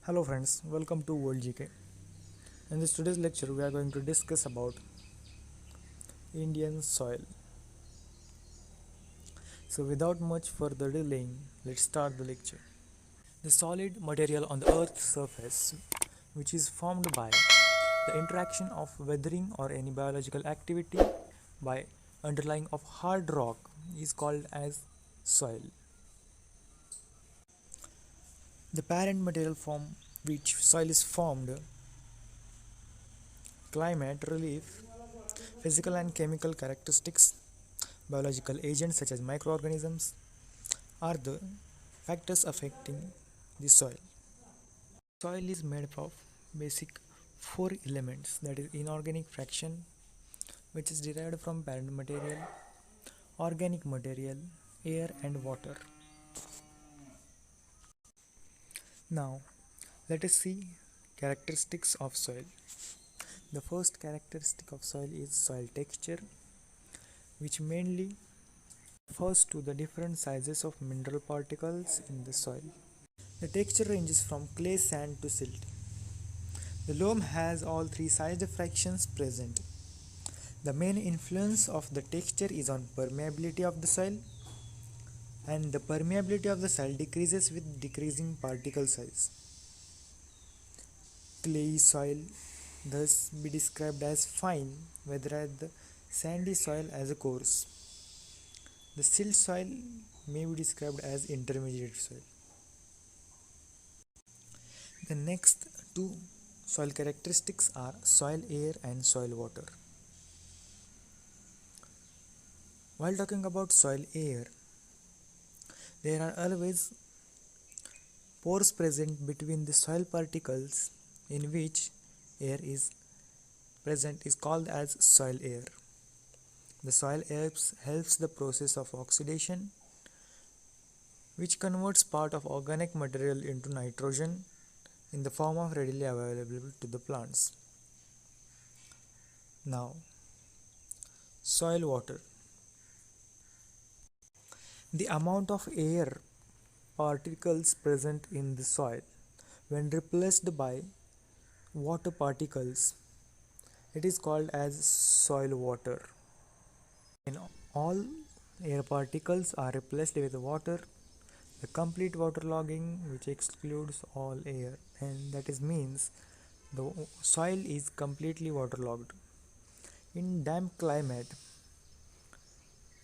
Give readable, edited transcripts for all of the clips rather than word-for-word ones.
Hello friends, welcome to World GK. In this today's lecture we are going to discuss about Indian soil. So without much further delaying, let's start the lecture. The solid material on the earth's surface, which is formed by the interaction of weathering or any biological activity by underlying of hard rock, is called as soil. The parent material from which soil is formed, climate, relief, physical and chemical characteristics, biological agents such as microorganisms are the factors affecting the soil. Soil is made of basic four elements, that is inorganic fraction, which is derived from parent material, organic material, air and water. Now let us see characteristics of soil. The first characteristic of soil is soil texture, which mainly refers to the different sizes of mineral particles in the soil. The texture ranges from clay sand to silt. The loam has all three sized fractions present. The main influence of the texture is on permeability of the soil, and the permeability of the soil decreases with decreasing particle size. Clayey soil thus be described as fine, whereas the sandy soil as a coarse. The silt soil may be described as intermediate soil. The next two soil characteristics are soil air and soil water. While talking about soil air, there are always pores present between the soil particles, in which air is present is called as soil air. The soil air helps the process of oxidation, which converts part of organic material into nitrogen in the form of readily available to the plants. Now, soil water. The amount of air particles present in the soil when replaced by water particles, it is called as soil water. When all air particles are replaced with water, the complete waterlogging, which excludes all air, and that is means the soil is completely waterlogged. In damp climate,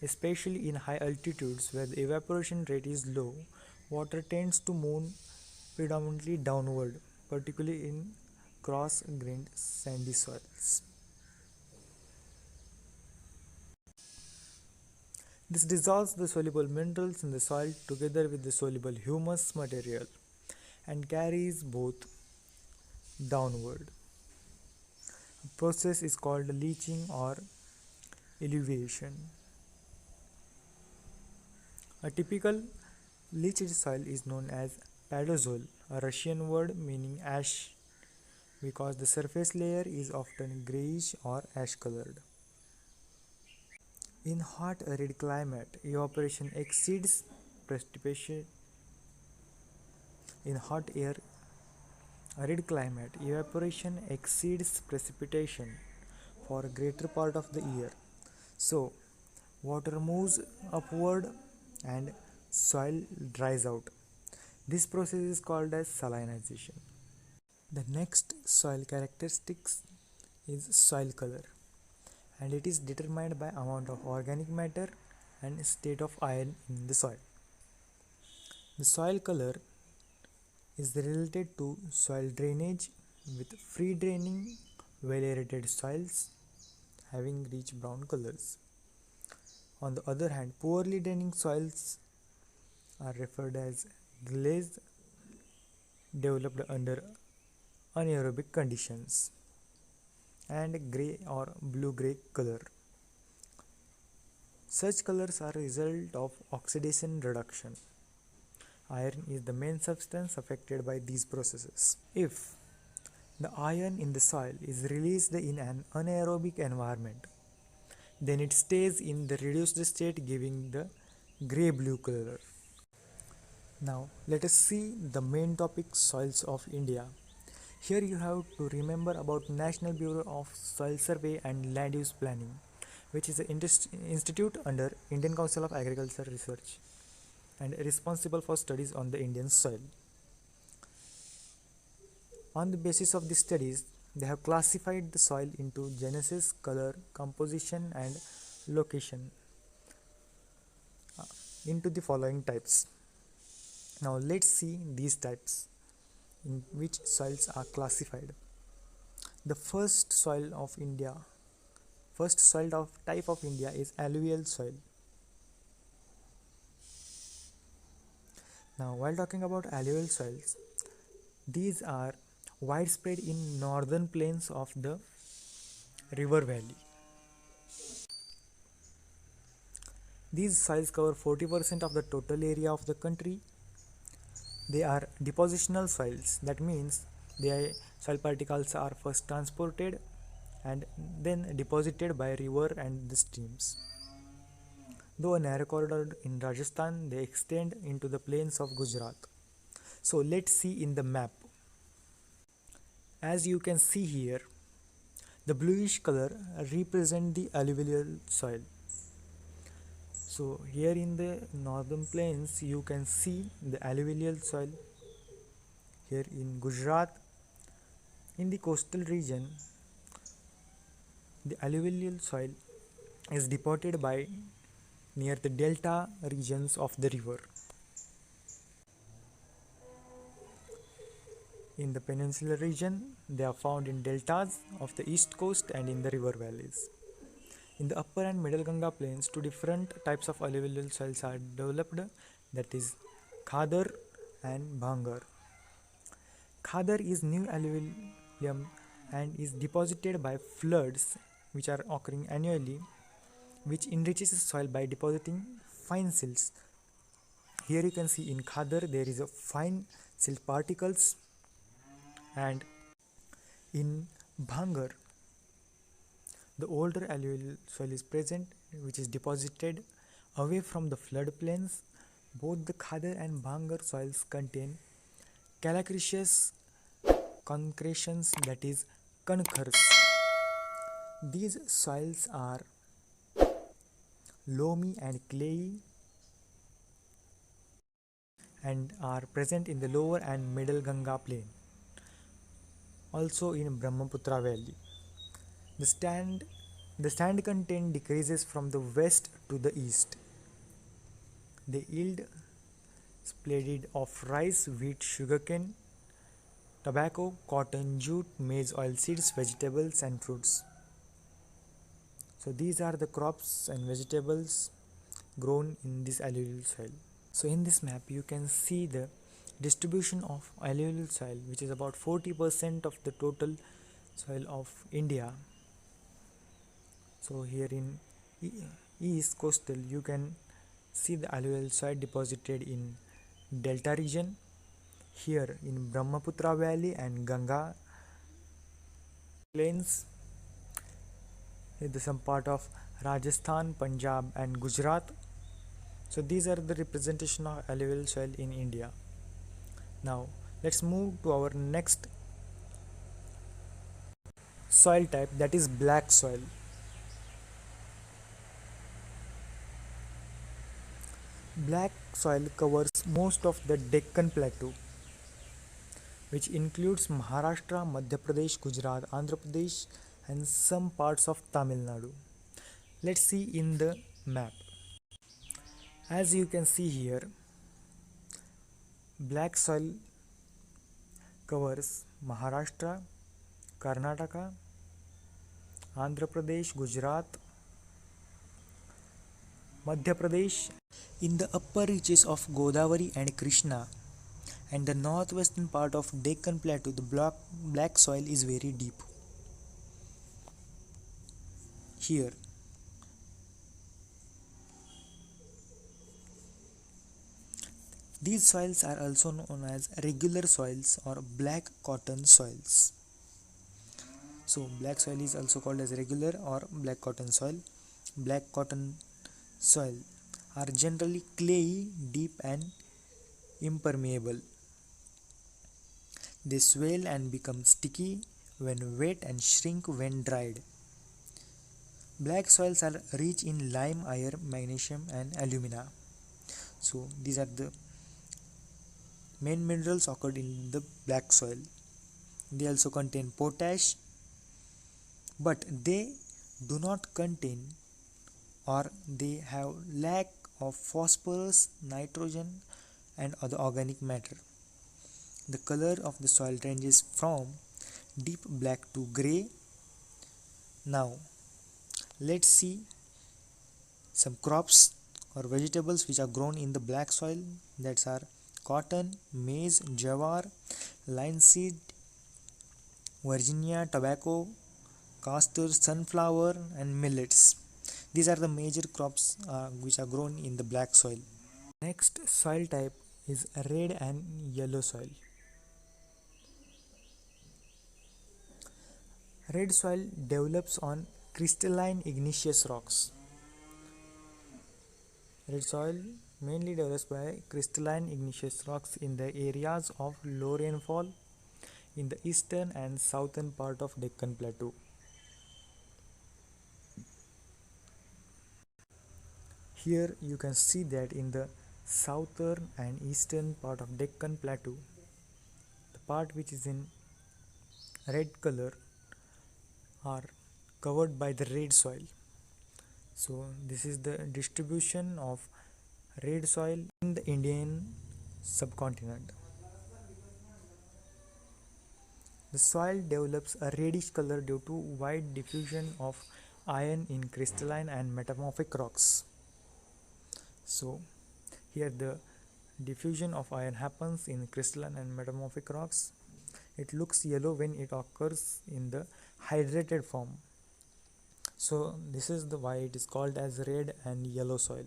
especially in high altitudes where the evaporation rate is low, water tends to move predominantly downward, particularly in cross-grained sandy soils. This dissolves the soluble minerals in the soil together with the soluble humus material and carries both downward. The process is called leaching or eluviation. A typical leached soil is known as padozol, a Russian word meaning ash, because the surface layer is often grayish or ash colored. In hot arid climate, evaporation exceeds precipitation. In hot air arid climate, evaporation exceeds precipitation for a greater part of the year. So, water moves upward and soil dries out. This process is called as salinization. The next soil characteristics is soil color, and it is determined by amount of organic matter and state of iron in the soil. The soil color is related to soil drainage, with free draining well aerated soils having rich brown colors. On the other hand, poorly draining soils are referred as glazed, developed under anaerobic conditions, and grey or blue-grey color. Such colors are a result of oxidation reduction. Iron is the main substance affected by these processes. If the iron in the soil is released in an anaerobic environment, then it stays in the reduced state, giving the grey-blue color. Now let us see the main topic, soils of India. Here you have to remember about National Bureau of Soil Survey and Land Use Planning, which is an institute under Indian Council of Agriculture Research and responsible for studies on the Indian soil. On the basis of these studies, they have classified the soil into genesis, color, composition and location into the following types. Now let's see these types in which soils are classified. The first soil of type of India is alluvial soil. Now while talking about alluvial soils, these are widespread in northern plains of the river valley. These soils cover 40% of the total area of the country. They are depositional soils, that means the soil particles are first transported and then deposited by river and the streams. Though a narrow corridor in Rajasthan, they extend into the plains of Gujarat. So let's see in the map. As you can see here, the bluish color represent the alluvial soil. So here in the northern plains you can see the alluvial soil. Here in Gujarat, in the coastal region, the alluvial soil is deposited by near the delta regions of the river. In the peninsular region, they are found in deltas of the east coast and in the river valleys. In the upper and middle Ganga plains, two different types of alluvial soils are developed, that is Khadar and Bhangar. Khadar is new alluvium and is deposited by floods which are occurring annually, which enriches the soil by depositing fine silts. Here you can see in Khadar there is a fine silt particles, and in Bhangar the older alluvial soil is present which is deposited away from the floodplains. Both the Khadar and Bhangar soils contain calcareous concretions, that is conchars. These soils are loamy and clayey and are present in the lower and middle Ganga plain, also in Brahmaputra valley. The sand content decreases from the west to the east. They yield splendid of rice, wheat, sugarcane, tobacco, cotton, jute, maize, oilseeds, vegetables and fruits. So these are the crops and vegetables grown in this alluvial soil. So in this map you can see the distribution of alluvial soil, which is about 40% of the total soil of India. So here in east coastal you can see the alluvial soil deposited in delta region, here in Brahmaputra valley and Ganga plains, in some part of Rajasthan, Punjab and Gujarat. So these are the representation of alluvial soil in India. Now let's move to our next soil type, that is black soil. Black soil covers most of the Deccan Plateau, which includes Maharashtra, Madhya Pradesh, Gujarat, Andhra Pradesh and some parts of Tamil Nadu. Let's see in the map. As you can see here, black soil covers Maharashtra, Karnataka, Andhra Pradesh, Gujarat, Madhya Pradesh. In the upper reaches of Godavari and Krishna and the northwestern part of Deccan Plateau, the black soil is very deep. Here these soils are also known as regular soils or black cotton soils. So black soil is also called as regular or black cotton soil. Black cotton soil are generally clayey, deep and impermeable. They swell and become sticky when wet and shrink when dried. Black soils are rich in lime, iron, magnesium, and alumina. So these are the main minerals occurred in the black soil. They also contain potash, but they do not contain or they have lack of phosphorus, nitrogen, and other organic matter. The color of the soil ranges from deep black to grey. Now let's see some crops or vegetables which are grown in the black soil, that are cotton, maize, jawar, linseed, Virginia, tobacco, castor, sunflower, and millets. These are the major crops which are grown in the black soil. Next soil type is red and yellow soil. Red soil develops on crystalline igneous rocks. Red soil mainly develops by crystalline igneous rocks in the areas of low rainfall in the eastern and southern part of Deccan Plateau. Here you can see that in the southern and eastern part of Deccan Plateau, the part which is in red color are covered by the red soil. So this is the distribution of red soil in the Indian subcontinent. The soil develops a reddish color due to wide diffusion of iron in crystalline and metamorphic rocks. So here the diffusion of iron happens in crystalline and metamorphic rocks. It looks yellow when it occurs in the hydrated form. So this is the why it is called as red and yellow soil.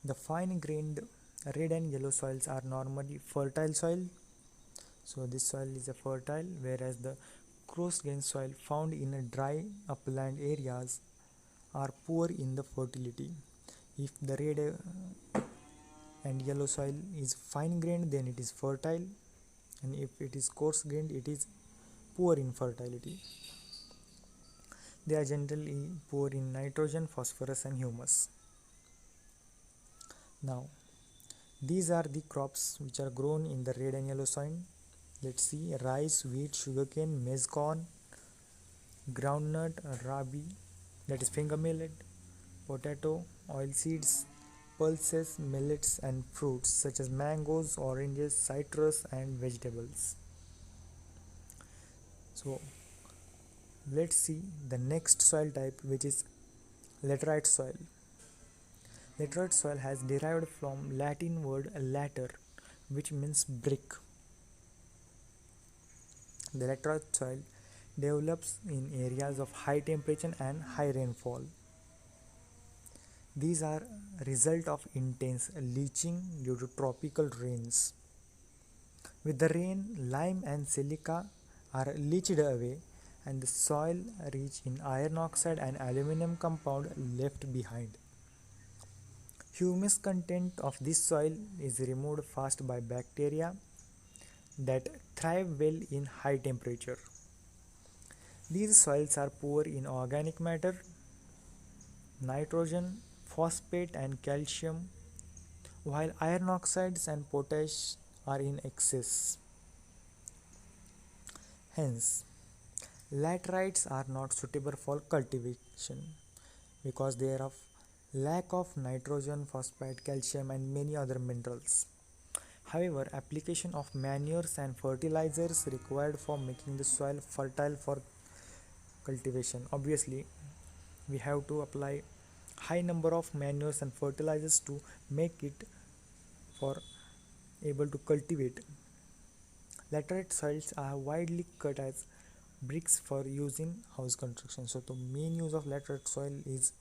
The fine grained red and yellow soils are normally fertile soil. So this soil is a fertile, whereas the coarse grained soil found in a dry upland areas are poor in the fertility. If the red and yellow soil is fine grained, then it is fertile, and if it is coarse grained, it is poor in fertility. They are generally poor in nitrogen, phosphorus, and humus. Now these are the crops which are grown in the red and yellow soil. Let's see: rice, wheat, sugarcane, maize, corn, groundnut, rabi, that is finger millet, potato, oilseeds, pulses, millets, and fruits such as mangoes, oranges, citrus, and vegetables. So let's see the next soil type, which is laterite soil. Laterite soil has derived from Latin word later, which means brick. The laterite soil develops in areas of high temperature and high rainfall. These are result of intense leaching due to tropical rains. With the rain, lime and silica are leached away and the soil rich in iron oxide and aluminum compound left behind. Humus content of this soil is removed fast by bacteria that thrive well in high temperature. These soils are poor in organic matter, nitrogen, phosphate and calcium, while iron oxides and potash are in excess. Hence, laterites are not suitable for cultivation because they are of lack of nitrogen, phosphate, calcium and many other minerals. However, application of manures and fertilizers required for making the soil fertile for cultivation. Obviously, we have to apply high number of manures and fertilizers to make it for able to cultivate. Laterite soils are widely cut as bricks for use in house construction. So the main use of laterite soil is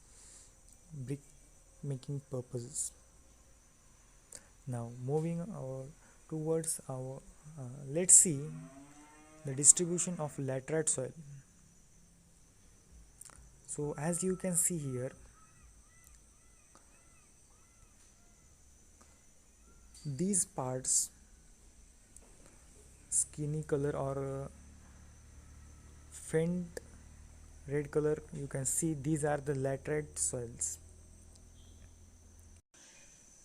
brick making purposes. Now moving towards our let's see the distribution of laterite soil. So as you can see here, These parts, skinny color or faint red color, you can see these are the laterite soils.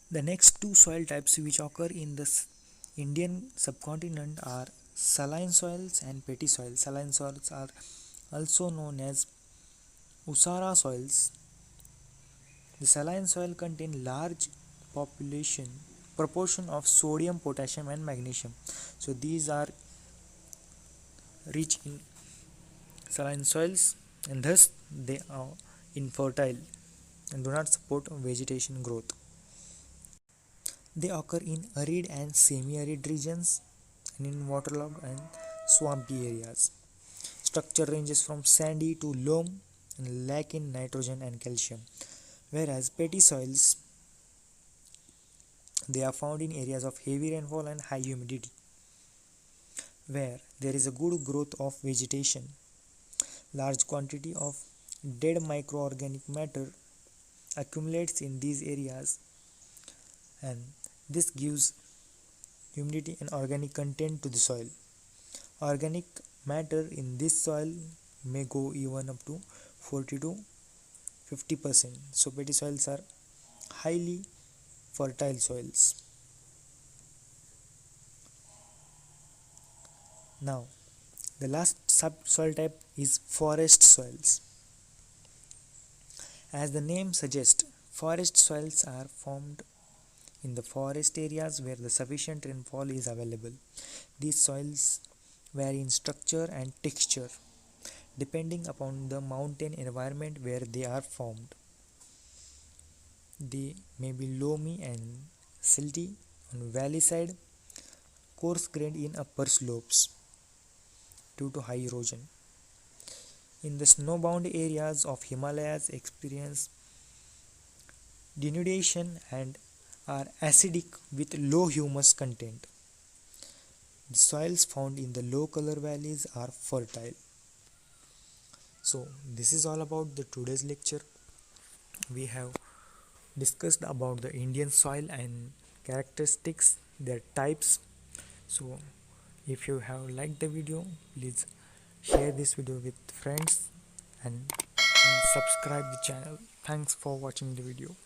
The next two soil types which occur in the Indian subcontinent are saline soils and peaty soils. Saline soils are also known as Usara soils. The saline soil contain large population proportion of sodium, potassium and magnesium. So these are rich in saline soils and thus they are infertile and do not support vegetation growth. They occur in arid and semi-arid regions and in waterlogged and swampy areas. Structure ranges from sandy to loam and lack in nitrogen and calcium. Whereas peaty soils, they are found in areas of heavy rainfall and high humidity, where there is a good growth of vegetation. Large quantity of dead microorganic matter accumulates in these areas and this gives humidity and organic content to the soil. Organic matter in this soil may go even up to 40 to 50%. So peaty soils are highly fertile soils. Now the last subsoil type is forest soils. As the name suggests, forest soils are formed in the forest areas where the sufficient rainfall is available. These soils vary in structure and texture depending upon the mountain environment where they are formed. They may be loamy and silty on valley side, coarse grained in upper slopes due to high erosion. In the snowbound areas of Himalayas experience denudation and are acidic with low humus content. The soils found in the low color valleys are fertile. So this is all about the today's lecture. We have discussed about the Indian soil and characteristics, their types. So if you have liked the video, please share this video with friends and subscribe the channel. Thanks for watching the video.